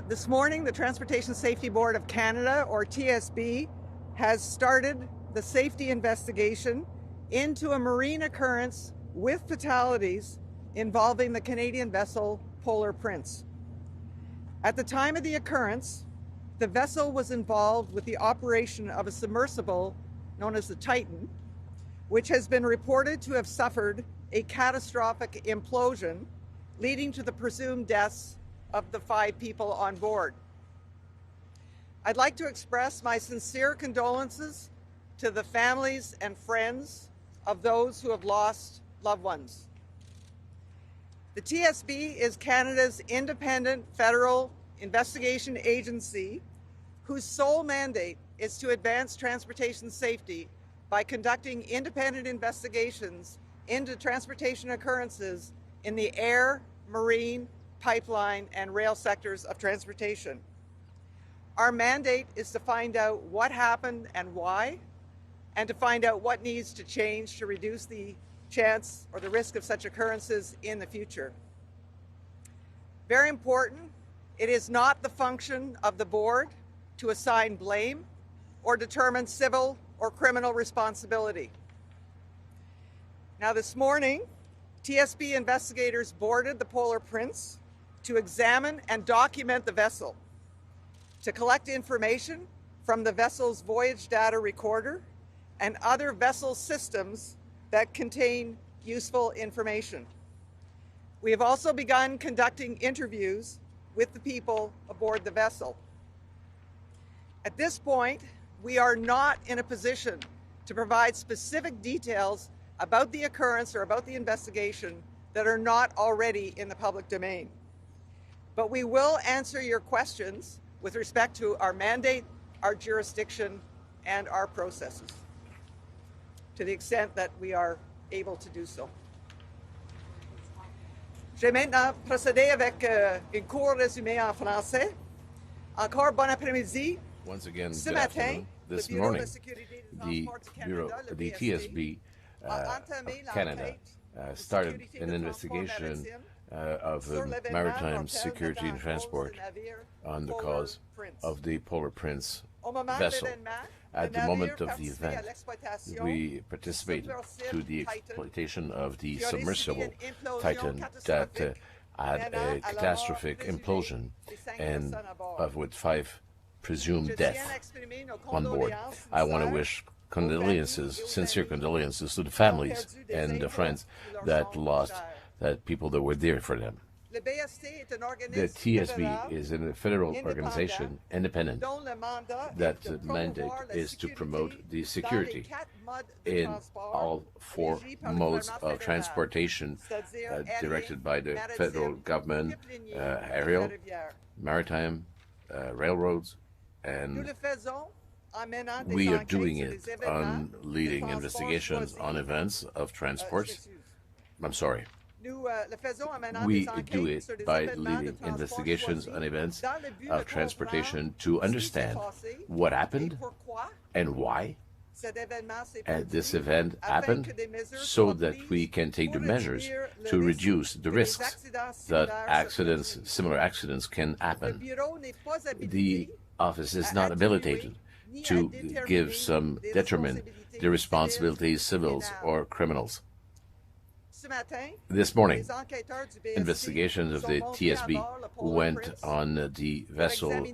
This morning, the Transportation Safety Board of Canada, or TSB, has started the safety investigation into a marine occurrence with fatalities involving the Canadian vessel Polar Prince. At the time of the occurrence, the vessel was involved with the operation of a submersible known as the Titan, which has been reported to have suffered a catastrophic implosion, leading to the presumed deaths of the 5 people on board. I'd like to express my sincere condolences to the families and friends of those who have lost loved ones. The TSB is Canada's independent federal investigation agency whose sole mandate is to advance transportation safety by conducting independent investigations into transportation occurrences in the air, marine, pipeline, and rail sectors of transportation. Our mandate is to find out what happened and why, and to find out what needs to change to reduce the chance or the risk of such occurrences in the future. Very important, it is not the function of the board to assign blame or determine civil or criminal responsibility. Now this morning, TSB investigators boarded the Polar Prince to examine and document the vessel, to collect information from the vessel's voyage data recorder and other vessel systems that contain useful information. We have also begun conducting interviews with the people aboard the vessel. At this point, we are not in a position to provide specific details about the occurrence or about the investigation that are not already in the public domain. But we will answer your questions with respect to our mandate, our jurisdiction, and our processes, to the extent that we are able to do so. Je vais maintenant procéder avec une court résumé en français. Encore bon après-midi. Once again, good afternoon. This morning, the Bureau, the TSB of Canada started an investigation of maritime security and transport on the cause of the Polar Prince vessel. At the moment of the event, we participated to the exploitation of the submersible Titan that had a catastrophic implosion and with 5 presumed deaths on board. I want to wish condolences, sincere condolences to the families and the friends that lost that people that were there for them. The TSB is a federal organization, independent, that the mandate is to promote the security in all 4 modes of transportation directed by the federal government, aerial, maritime, railroads, and we are doing it on leading investigations on events of transports. I'm sorry. We do it by leading investigations on events of transportation to understand what happened and why this event happened, so that we can take the measures to reduce the risks that accidents, similar accidents, can happen. The office is not habilitated to determine the responsibilities, civils or criminals. This morning, investigations of the TSB went on the vessel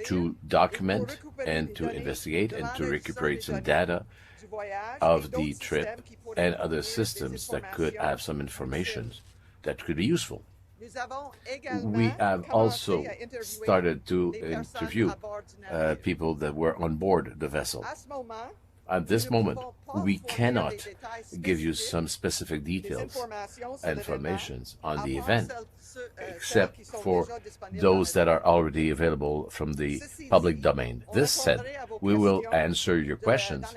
to document and to investigate and to recuperate some data of the trip and other systems that could have some information that could be useful. We have also started to interview people that were on board the vessel. At this moment, we cannot give you some specific details, information on the event, except for those that are already available from the public domain. This said, we will answer your questions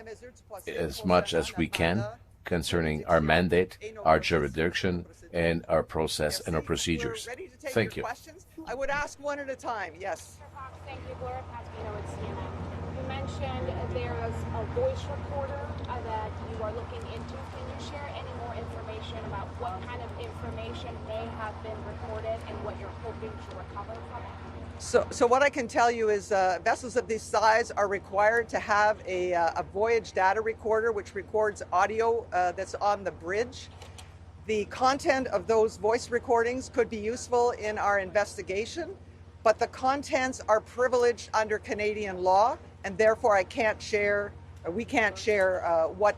as much as we can concerning our mandate, our jurisdiction, and our process and our procedures. Thank you. I would ask one at a time. Yes. Thank you, Laura Pasquino with CNN. you mentioned there's a voice recorder that you are looking into. Can you share any more information about what kind of information may have been recorded and what you're hoping to recover from it? So what I can tell you is vessels of this size are required to have a voyage data recorder which records audio that's on the bridge. The content of those voice recordings could be useful in our investigation, but the contents are privileged under Canadian law, and therefore we can't share what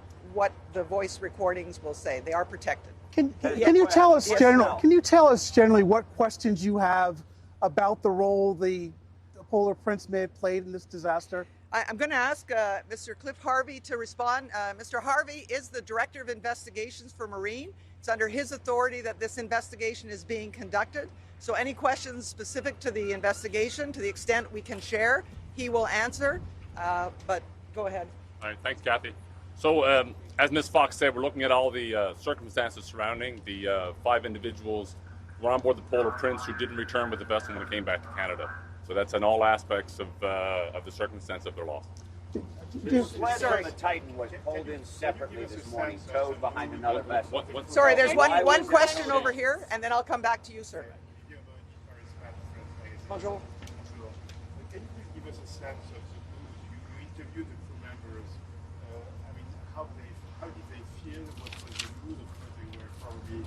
the voice recordings will say. They are protected. Can you tell us Can you tell us generally what questions you have about the role the Polar Prince may have played in this disaster? I'm going to ask Mr. Cliff Harvey to respond. Mr. Harvey is the Director of Investigations for Marine. It's under his authority that this investigation is being conducted. So any questions specific to the investigation, to the extent we can share, he will answer. But go ahead. All right, thanks, Kathy. So as Ms. Fox said, we're looking at all the circumstances surrounding the 5 individuals who were on board the Polar Prince who didn't return with the vessel when it came back to Canada. So that's in all aspects of the circumstance of their loss. The sled on the Titan was pulled in separately this morning, towed behind another vessel. Sorry, there's one question over here, and then I'll come back to you, sir. Bonjour. Can you please give us a sense of the mood? You interviewed the crew members. How did they feel? What was the mood? Of course, they were probably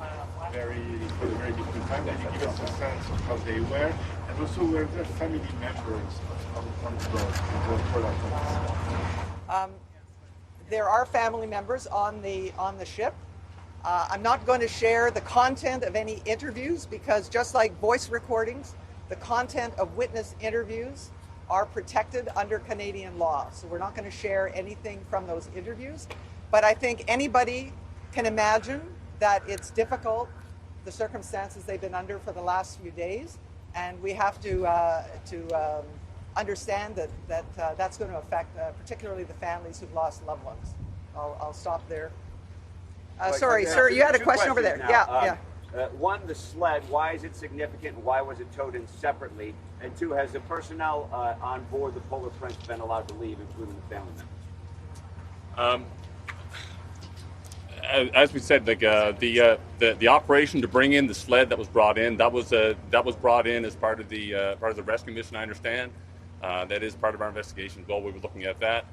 it was a very difficult time. Can you give us a sense of how they were? And also, were there family members on board? There are family members on the ship. I'm not going to share the content of any interviews because just like voice recordings, the content of witness interviews are protected under Canadian law. So we're not going to share anything from those interviews. But I think anybody can imagine that it's difficult, the circumstances they've been under for the last few days. And we have to understand that that's going to affect particularly the families who've lost loved ones. I'll stop there. Sorry, sir, you had a question over there. Now. One, the sled, why is it significant and why was it towed in separately? And 2, has the personnel on board the Polar Prince been allowed to leave, including the family members? As we said, like the operation to bring in the sled that was brought in, that was brought in as part of the rescue mission. I understand that is part of our investigation as well. We were looking at that.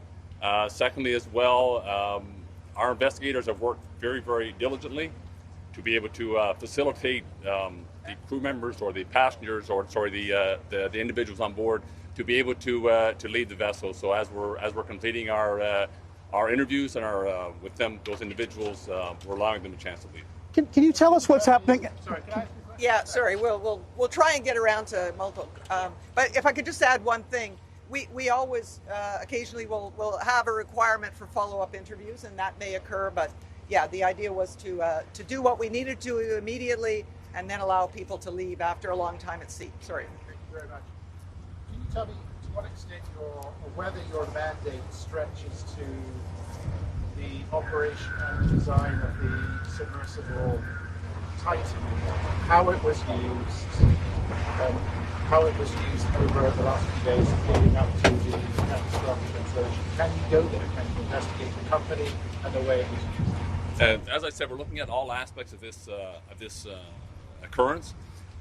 Secondly, as well, our investigators have worked very, very diligently to be able to facilitate the crew members or the passengers, or the individuals on board to be able to leave the vessel. So as we're completing our interviews and with them, those individuals, we're allowing them a chance to leave. Can you tell us what's happening? Sorry, can I? Yeah, sorry. We'll try and get around to multiple. But if I could just add one thing, we always occasionally will have a requirement for follow-up interviews, and that may occur. But yeah, the idea was to do what we needed to immediately, and then allow people to leave after a long time at sea. Sorry. Thank you very much. Can you tell me to what extent or whether your mandate stretches to the operation and design of the submersible Titan, how it was used over the last few days leading up to the catastrophic translation? Can you go there? Can you investigate the company and the way it was used? As I said, we're looking at all aspects of this occurrence,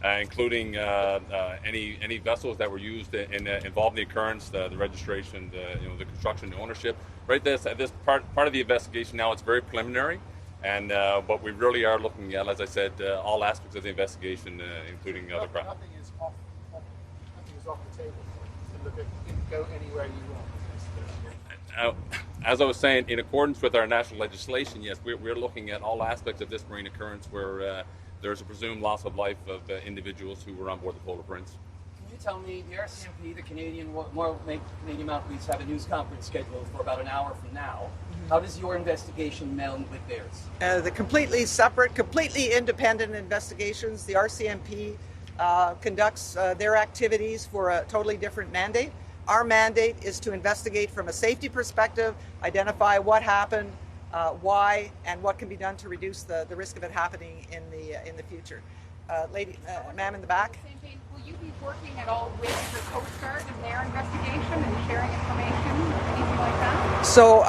including any vessels that were used involved in the occurrence, the registration, the construction, the ownership. Right, this part of the investigation now, it's very preliminary, and but we really are looking at, as I said, all aspects of the investigation, including other crimes. Nothing is off the table. You can go anywhere you want. As I was saying, in accordance with our national legislation, yes, we're looking at all aspects of this marine occurrence where there's a presumed loss of life of individuals who were on board the Polar Prince. Can you tell me, the RCMP, the Canadian Mounted Police, have a news conference scheduled for about an hour from now. How does your investigation meld with theirs? The completely separate, completely independent investigations. The RCMP conducts their activities for a totally different mandate. Our mandate is to investigate from a safety perspective, identify what happened, why, and what can be done to reduce the risk of it happening in the future. Ma'am in the back. Will you be working at all with the Coast Guard in their investigation and sharing information? So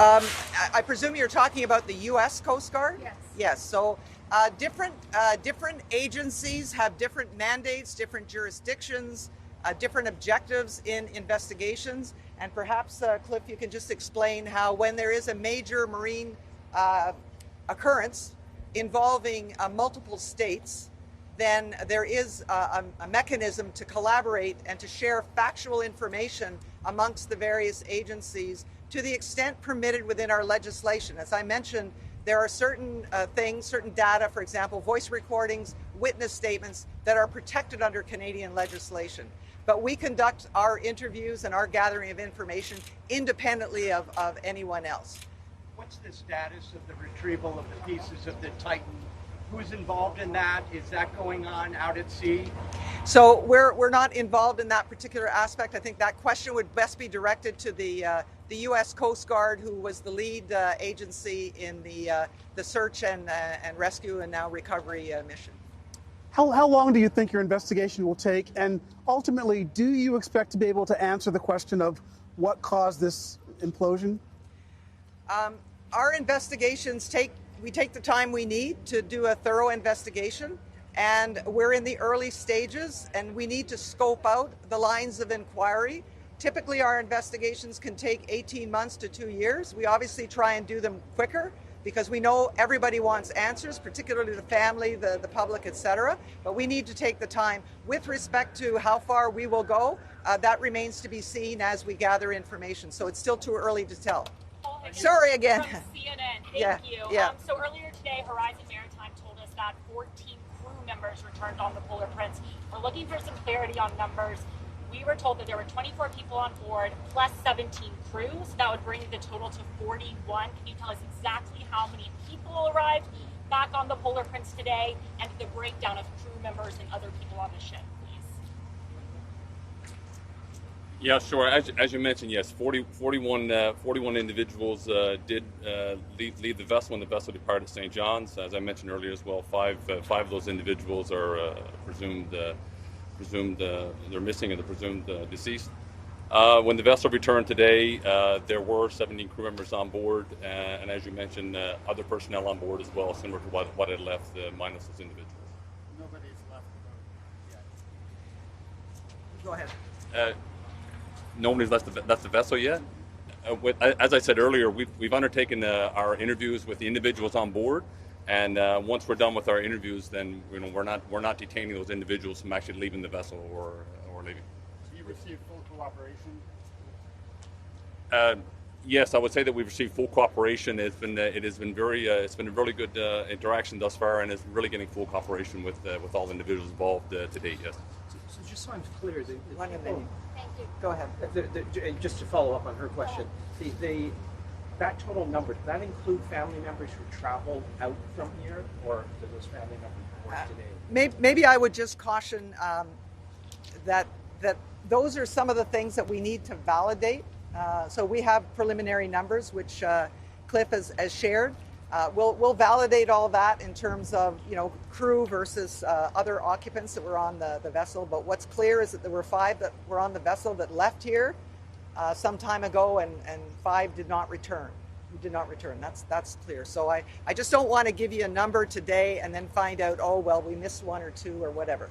I presume you're talking about the U.S. Coast Guard? Yes. Yes. So different agencies have different mandates, different jurisdictions, different objectives in investigations. And perhaps, Cliff, you can just explain how when there is a major marine occurrence involving multiple states, then there is a mechanism to collaborate and to share factual information amongst the various agencies to the extent permitted within our legislation. As I mentioned, there are certain things, certain data, for example, voice recordings, witness statements that are protected under Canadian legislation. But we conduct our interviews and our gathering of information independently of anyone else. What's the status of the retrieval of the pieces of the Titan? Who's involved in that? Is that going on out at sea? So we're not involved in that particular aspect. I think that question would best be directed to the U.S. Coast Guard, who was the lead agency in the search and rescue and now recovery mission. How long do you think your investigation will take? And ultimately, do you expect to be able to answer the question of what caused this implosion? Our investigations we take the time we need to do a thorough investigation, and we're in the early stages, and we need to scope out the lines of inquiry. Typically, our investigations can take 18 months to 2 years. We obviously try and do them quicker because we know everybody wants answers, particularly the family, the public, etc. But we need to take the time. With respect to how far we will go, that remains to be seen as we gather information. So it's still too early to tell. Sorry again. From CNN. Yeah, Thank you. yeah. So earlier today, Horizon Maritime told us that 14 crew members returned on the Polar Prince. We're looking for some clarity on numbers. We were told that there were 24 people on board plus 17 crews. That would bring the total to 41. Can you tell us exactly how many people arrived back on the Polar Prince today and the breakdown of crew members and other people on the ship, please? Yeah, sure. As you mentioned, yes, 41 individuals did leave the vessel when the vessel departed St. John's. As I mentioned earlier as well, five of those individuals are presumed they're missing and they're presumed deceased. When the vessel returned today, there were 17 crew members on board, and as you mentioned, other personnel on board as well, similar to what had left, minus those individuals. Nobody's left yet. Go ahead. Nobody's left the vessel yet. As I said earlier, we've undertaken our interviews with the individuals on board, and once we're done with our interviews, then we're not detaining those individuals from actually leaving the vessel or leaving. So you received full cooperation? Yes, I would say that we've received full cooperation. It's been a really good interaction thus far, and it's really getting full cooperation with all the individuals involved to date. Yes. So just so I'm clear, One minute. Thank you. Go ahead. just to follow up on her question, that total number, does that include family members who traveled out from here, or do those family members report today? Maybe I would just caution that those are some of the things that we need to validate. So we have preliminary numbers, which Cliff has shared. We'll validate all that in terms of crew versus other occupants that were on the vessel. But what's clear is that there were 5 that were on the vessel that left here some time ago, and 5 did not return. Who did not return? That's clear. So I just don't want to give you a number today and then find out, oh well, we missed 1 or 2 or whatever.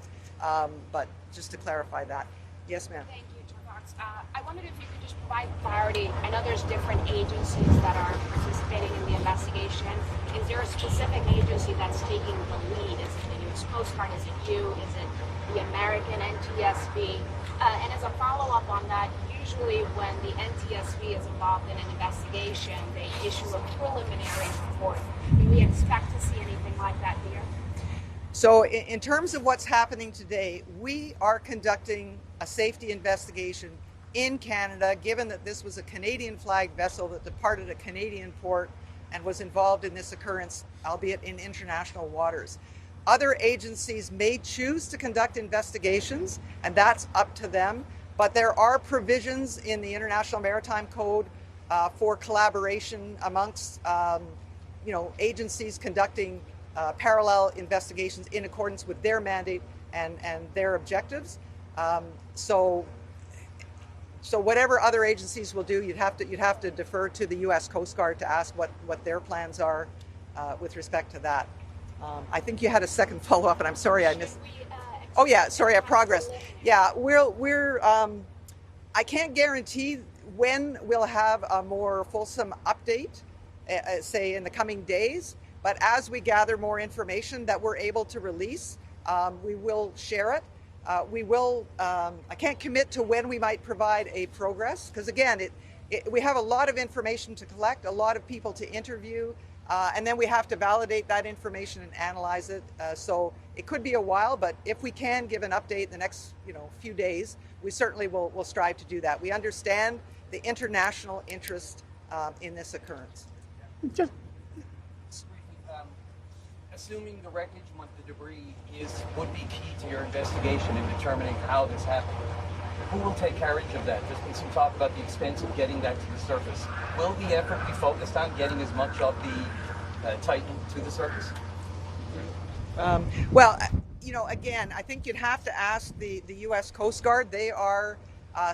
But just to clarify that. Yes, ma'am. Thank you, Chair Fox. I wondered if you could just provide clarity. I know there's different agencies that are participating in the investigation. Is there a specific agency that's taking the lead? Is it the U.S. Coast Guard? Is it you? Is it the American TSB? And as a follow-up on that, usually when the TSB is involved in an investigation, they issue a preliminary report. Do we expect to see anything like that here? So in terms of what's happening today, we are conducting a safety investigation in Canada, given that this was a Canadian flag vessel that departed a Canadian port and was involved in this occurrence, albeit in international waters. Other agencies may choose to conduct investigations, and that's up to them. But there are provisions in the International Maritime Code for collaboration amongst agencies conducting parallel investigations in accordance with their mandate and their objectives. So So whatever other agencies will do, you'd have to defer to the U.S. Coast Guard to ask what their plans are with respect to that. I think you had a second follow-up, and I'm sorry I missed. Oh yeah, sorry, progress. Yeah, we're I can't guarantee when we'll have a more fulsome update, say in the coming days, but as we gather more information that we're able to release, we will share it. We will, I can't commit to when we might provide a progress, because again, we have a lot of information to collect, a lot of people to interview, and then we have to validate that information and analyze it. So it could be a while, but if we can give an update in the next few days, we certainly will strive to do that. We understand the international interest in this occurrence. Just assuming the wreckage, what the debris would be key to your investigation in determining how this happened. Who will take carriage of that? There's been some talk about the expense of getting that to the surface. Will the effort be focused on getting as much of the Titan to the surface? Well, again, I think you'd have to ask the U.S. Coast Guard. They are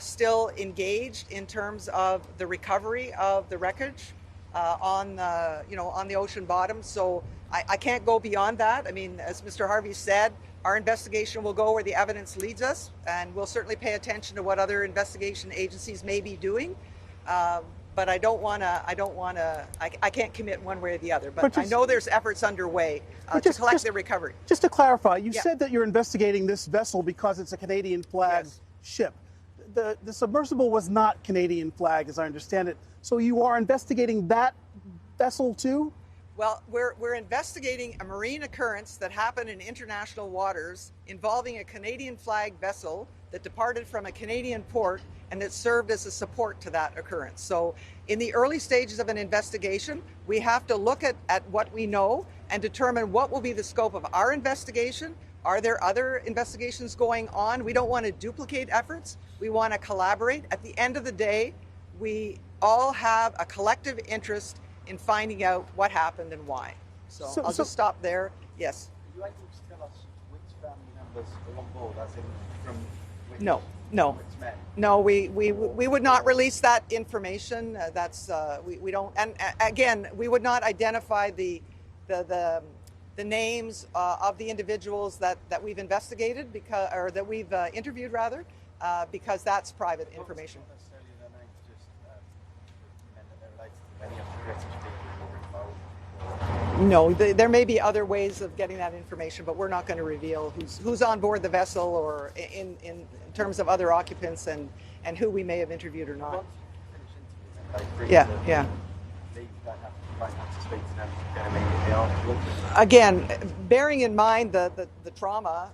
still engaged in terms of the recovery of the wreckage on the ocean bottom. So I can't go beyond that. I mean, as Mr. Harvey said, our investigation will go where the evidence leads us, and we'll certainly pay attention to what other investigation agencies may be doing. But I can't commit one way or the other. But I know there's efforts underway to collect the recovery. Just to clarify, you said that you're investigating this vessel because it's a Canadian flag ship. The submersible was not Canadian flag, as I understand it. So you are investigating that vessel too? Well, we're investigating a marine occurrence that happened in international waters involving a Canadian flag vessel that departed from a Canadian port and that served as a support to that occurrence. So in the early stages of an investigation, we have to look at what we know and determine what will be the scope of our investigation. Are there other investigations going on? We don't want to duplicate efforts. We want to collaborate. At the end of the day, we all have a collective interest in finding out what happened and why. So I'll just stop there. Yes. Would you like to tell us which family members are on board, as in from which, No. which men? No, we would not release that information. We don't. And again, we would not identify the names of the individuals that we've investigated or that we've interviewed rather, because that's private information. Not necessarily their names, just men that they're related to many of the British people who were involved. No, there may be other ways of getting that information, but we're not going to reveal who's on board the vessel or in terms of other occupants and who we may have interviewed or not. Yeah. Again, bearing in mind the trauma,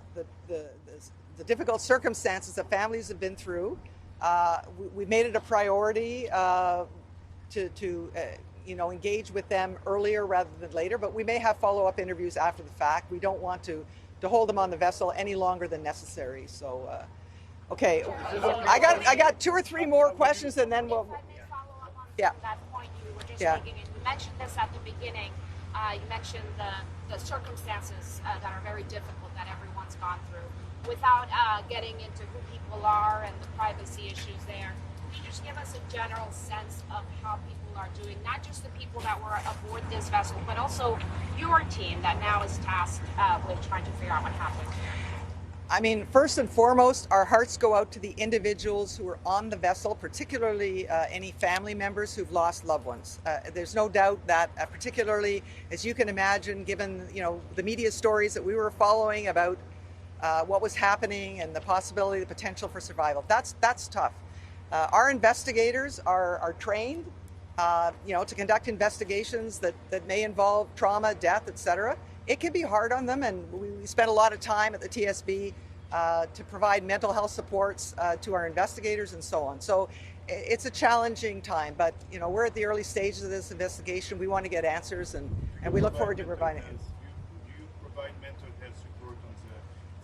the difficult circumstances that families have been through, we made it a priority to engage with them earlier rather than later, but we may have follow-up interviews after the fact. We don't want to hold them on the vessel any longer than necessary. So, okay, I got 2 or 3 more questions, and then we'll. Yeah. That point you were just making, and you mentioned this at the beginning. You mentioned the circumstances that are very difficult that everyone's gone through. Without getting into who people are and the privacy issues there, can you just give us a general sense of how people are doing, not just the people that were aboard this vessel, but also your team that now is tasked with trying to figure out what happened? I mean, first and foremost, our hearts go out to the individuals who are on the vessel, particularly any family members who've lost loved ones. There's no doubt that particularly, as you can imagine, given the media stories that we were following about what was happening and the possibility, the potential for survival, that's tough. Our investigators are trained, to conduct investigations that may involve trauma, death, etc. It can be hard on them, and we spend a lot of time at the TSB to provide mental health supports to our investigators and so on. So it's a challenging time, but we're at the early stages of this investigation. We want to get answers, and we look forward to providing it. Do you provide mental health support on the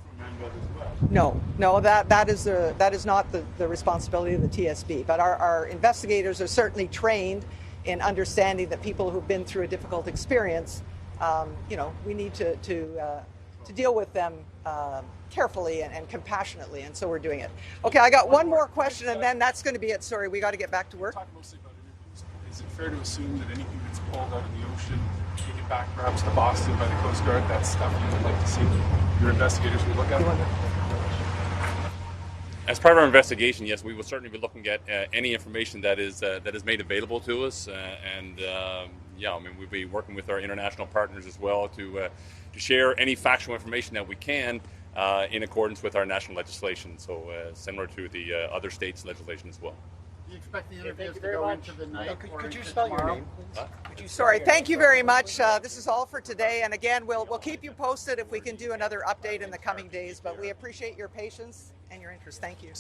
crew members as well? No, that is not the responsibility of the TSB. But our investigators are certainly trained in understanding that people who've been through a difficult experience, we need to deal with them carefully and compassionately, and so we're doing it. Okay, I got one more question, and then that's going to be it. Sorry, we got to get back to work. Talk mostly about interviews. Is it fair to assume that anything that's pulled out of the ocean, taken back perhaps to Boston by the Coast Guard, that's stuff you would like to see your investigators would look at? As part of our investigation, yes, we will certainly be looking at any information that is made available to us, yeah, I mean, we'll be working with our international partners as well to share any factual information that we can in accordance with our national legislation, so similar to the other states' legislation as well. Do you expect the interviews to go into the night? Could you spell your name, please? Sorry, thank you very much. This is all for today, and again, we'll keep you posted if we can do another update in the coming days, but we appreciate your patience and your interest. Thank you.